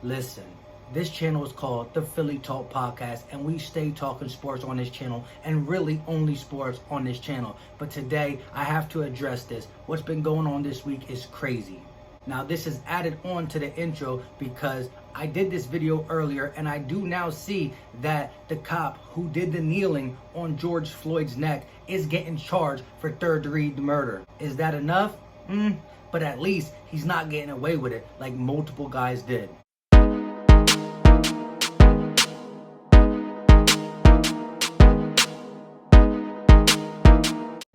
Listen, this channel is called the Philly Talk Podcast, and we stay talking sports on this channel, and really only sports on this channel. But today, I have to address this. What's been going on this week is crazy. Now, this is added on to the intro because I did this video earlier, and I do now see that the cop who did the kneeling on George Floyd's neck is getting charged for third-degree murder. Is that enough? But at least he's not getting away with it like multiple guys did.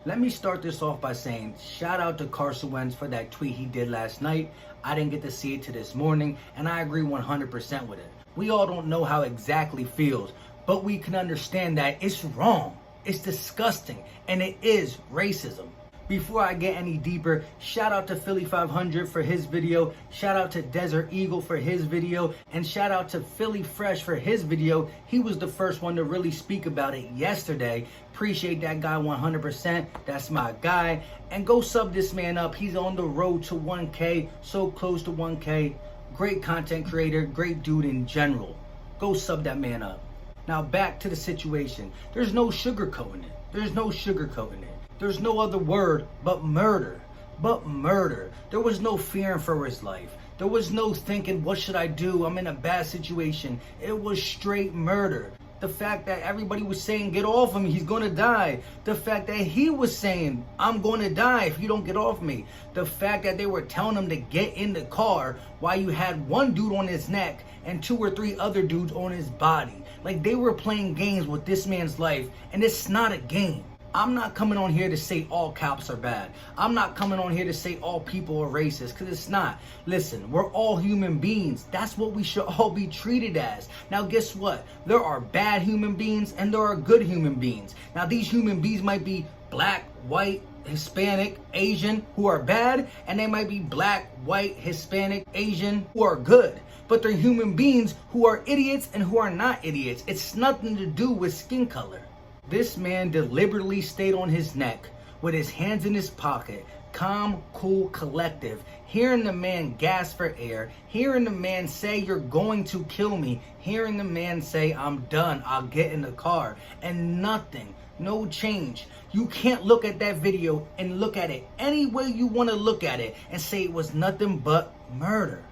Let me start this off by saying shout out to Carson Wentz for that tweet he did last night. I didn't get to see it till this morning, and I agree 100% with it. We all don't know how it exactly feels, but we can understand that it's wrong, it's disgusting, and it is racism. Before I get any deeper, shout out to Philly 500 for his video, shout out to Desert Eagle for his video, and shout out to Philly Fresh for his video. He was the first one to really speak about it yesterday. Appreciate that guy 100%. That's my guy. And go sub this man up. He's on the road to 1K, so close to 1K. Great content creator, great dude in general. Go sub that man up. Now back to the situation. There's no sugarcoating it. There's no sugarcoating it. There's no other word but murder. But murder. There was no fearing for his life. There was no thinking, what should I do? I'm in a bad situation. It was straight murder. The fact that everybody was saying, get off him, he's gonna die. The fact that he was saying, I'm gonna die if you don't get off me. The fact that they were telling him to get in the car while you had one dude on his neck and 2 or 3 other dudes on his body. Like they were playing games with this man's life, and it's not a game. I'm not coming on here to say all cops are bad. I'm not coming on here to say all people are racist, because it's not. Listen, we're all human beings. That's what we should all be treated as. Now, guess what? There are bad human beings and there are good human beings. Now, these human beings might be black, white, Hispanic, Asian, who are bad, and they might be black, white, Hispanic, Asian, who are good. But they're human beings who are idiots and who are not idiots. It's nothing to do with skin color. This man deliberately stayed on his neck with his hands in his pocket, calm, cool, collective, hearing the man gasp for air, hearing the man say, you're going to kill me, hearing the man say, I'm done, I'll get in the car, and nothing, no change. You can't look at that video and look at it any way you want to look at it and say it was nothing but murder.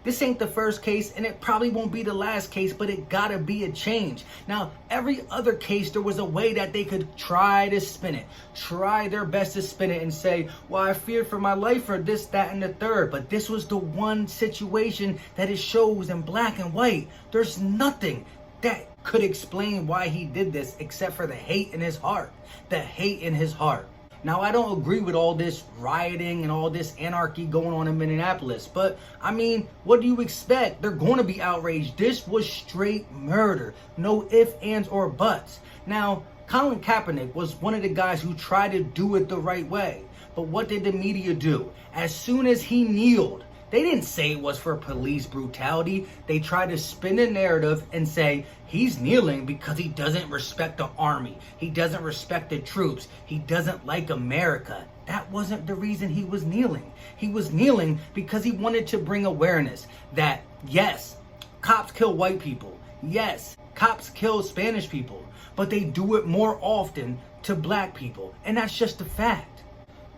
This ain't the first case, and it probably won't be the last case, but it gotta be a change. Now, every other case, there was a way that they could try to spin it, try their best to spin it and say, well, I feared for my life for this, that, and the third. But this was the one situation that it shows in black and white. There's nothing that could explain why he did this except for the hate in his heart. The hate in his heart. Now, I don't agree with all this rioting and all this anarchy going on in Minneapolis, but I mean, what do you expect? They're going to be outraged. This was straight murder. No ifs, ands, or buts. Now, Colin Kaepernick was one of the guys who tried to do it the right way. But what did the media do? As soon as he kneeled, they didn't say it was for police brutality. They tried to spin the narrative and say he's kneeling because he doesn't respect the army. He doesn't respect the troops. He doesn't like America. That wasn't the reason he was kneeling. He was kneeling because he wanted to bring awareness that, yes, cops kill white people. Yes, cops kill Spanish people. But they do it more often to black people. And that's just a fact.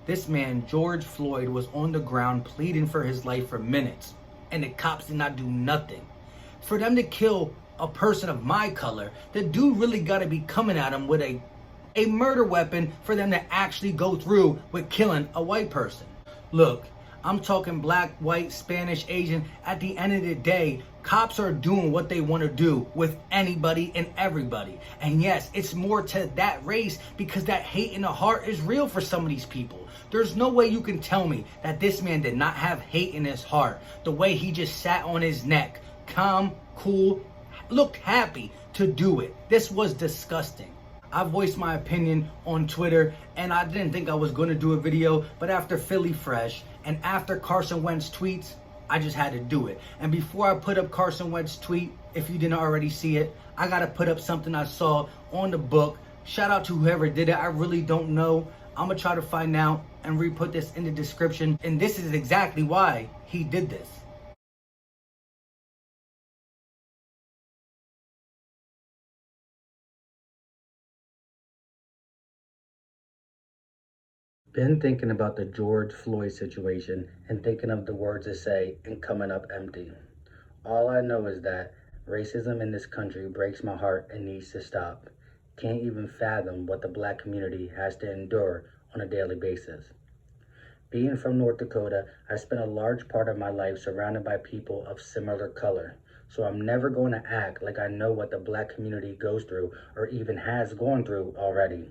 This man, George Floyd, was on the ground pleading for his life for minutes, and the cops did not do nothing. For them to kill a person of my color, the dude really got to be coming at him with a murder weapon for them to actually go through with killing a white person. Look, I'm talking black, white, Spanish, Asian. At the end of the day, cops are doing what they want to do with anybody and everybody. And yes, it's more to that race because that hate in the heart is real for some of these people. There's no way you can tell me that this man did not have hate in his heart. The way he just sat on his neck, calm, cool, looked happy to do it. This was disgusting. I voiced my opinion on Twitter, and I didn't think I was going to do a video, but after Philly Fresh and after Carson Wentz tweets, I just had to do it. And before I put up Carson Wentz tweet, if you didn't already see it, I got to put up something I saw on the book. Shout out to whoever did it. I really don't know. I'm going to try to find out and re-put this in the description. And this is exactly why he did this. Been thinking about the George Floyd situation and thinking of the words to say and coming up empty. All I know is that racism in this country breaks my heart and needs to stop. Can't even fathom what the black community has to endure on a daily basis. Being from North Dakota, I spent a large part of my life surrounded by people of similar color. So I'm never going to act like I know what the black community goes through or even has gone through already.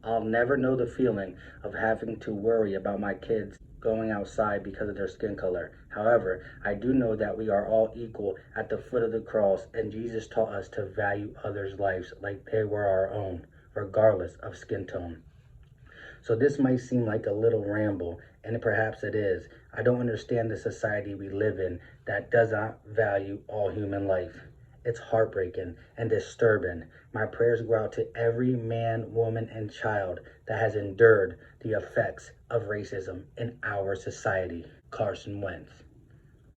I'll never know the feeling of having to worry about my kids going outside because of their skin color. However, I do know that we are all equal at the foot of the cross, and Jesus taught us to value others' lives like they were our own, regardless of skin tone. So this might seem like a little ramble, and perhaps it is. I don't understand the society we live in that does not value all human life. It's heartbreaking and disturbing. My prayers go out to every man, woman, and child that has endured the effects of racism in our society. Carson Wentz.